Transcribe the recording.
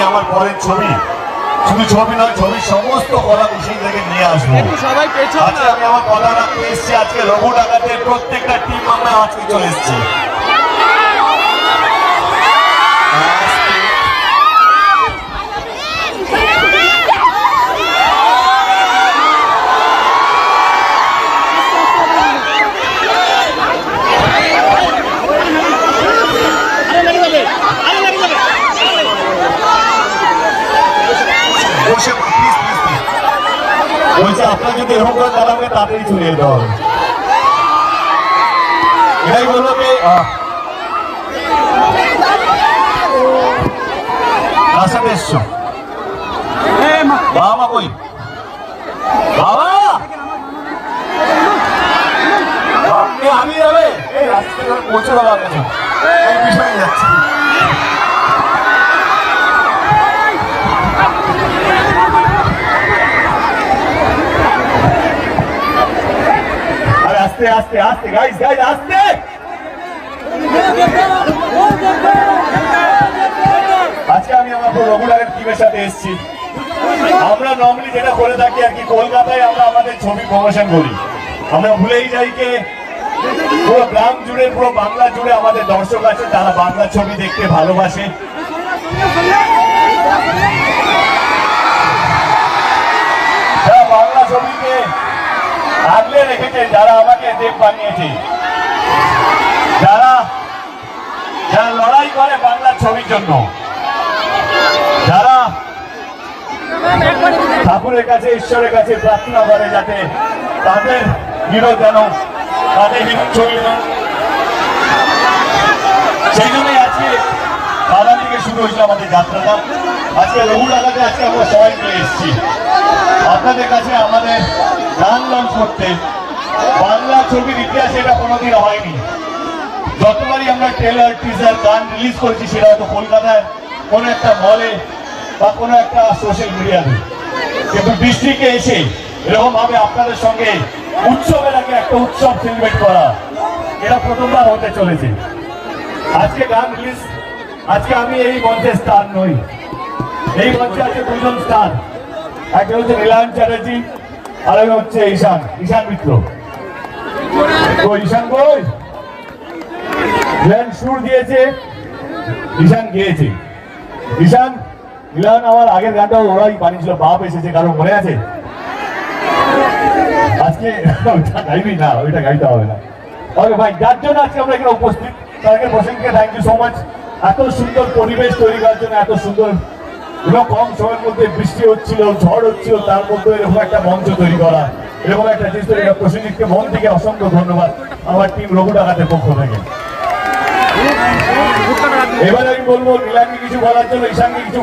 আমার পরের ছবি, শুধু ছবি নয়, ছবির সমস্ত কলা কুশলী থেকে নিয়ে আসবো। আজকে আমি আমার কথা রাখতে এসেছি। আজকে রঘু ডাকাতের প্রত্যেকটা টিম আমরা আজকে চলে এসেছি। বলছে আপনার যদি এরকম করে দাঁড়াবে তাড়াতাড়ি চলে যেতে হবে। এটাই বললো যে কার সাথে এসছো? বাবা মা কই? বাবা আমি যাবে এই রাস্তায় পৌঁছে দেওয়ার কাছে এই বিষয়ে যাচ্ছি। আস্তে আস্তে আস্তে গাইস গাইস আস্তে। আজকে আমি আমার রঘু ডাকাত টিমের সাথে এসেছি। আমরা নর্মালি যেটা করে থাকি আর কি, কলকাতায় আমরা আমাদের ছবি প্রমোশন করি। আমরা ভুলেই যাই যে পুরো গ্রাম জুড়ে, পুরো বাংলা জুড়ে আমাদের দর্শক আছে যারা বাংলা ছবি দেখতে ভালোবাসে। যারা বাংলা ছবিকে আগলে রেখেছে, যারা আমাকে দেব বানিয়েছে, যারা যারা লড়াই করে বাংলার ছবির জন্য, যারা ঠাকুরের কাছে, ঈশ্বরের কাছে প্রার্থনা করে যাতে তাদের হিরো যেন, তাদের হিরো ছবি, সেই জন্যই আজকে বাগান থেকে শুরু হয়েছিল আমাদের যাত্রাটা। আজকে রঘু ডাকাতে আজকে আমরা সবাই মিলে এসেছি আপনাদের কাছে আমাদের গান লঞ্চ করতে। বাংলা ছবির ইতিহাসে এটা কোনোদিন হয়নি। যতবারই আমরা ট্রেলার, টিজার, গান রিলিজ করেছি সেটা হয়তো কলকাতায় কোনো একটা মলে বা কোনো একটা সোশ্যাল মিডিয়াতে, কিন্তু ডিস্ট্রিক্টে এসে এরকম ভাবে আপনাদের সঙ্গে উৎসবের আগে একটা উৎসব সেলিব্রেট করা, এটা প্রথমবার হতে চলেছে। আজকে গান রিলিজ, আজকে আমি এই মঞ্চে স্টার নই, এই মঞ্চে আছে দুজন স্টার। একটা হচ্ছে নীলায়ন চ্যাটার্জি, আর একটা হচ্ছে ঈশান মিত্র। তো ঈশান কই? নীলায়ন সুর দিয়েছে, ঈশান গিয়েছে। ঈশান, নীলায়ন আমার আগের গানটাও ওরাই বানিয়েছিল, বাপ এসেছে, কারো মনে আছে? আজকে ওইটা গাইবি না, ওইটা গাইতে হবে না। ওকে ভাই, যার জন্য আজকে আমরা এখানে উপস্থিত, তাদেরকে প্রসেনকে থ্যাংক ইউ সো মাচ। এত সুন্দর পরিবেশ তৈরি করার জন্য, এত সুন্দর, কম সময়ের মধ্যে বৃষ্টি হচ্ছিল, ঝড় হচ্ছিল, তার মধ্যে এরকম একটা মঞ্চ তৈরি করা, এরকম একটা জিনিস তৈরি করা, প্রসেনজিৎকে মন থেকে অসংখ্য ধন্যবাদ আমার টিম রঘু ডাকাতের পক্ষ থেকে। এবার আমি বলবো নীলাকে কিছু বলার জন্য, ঈশানকে কিছু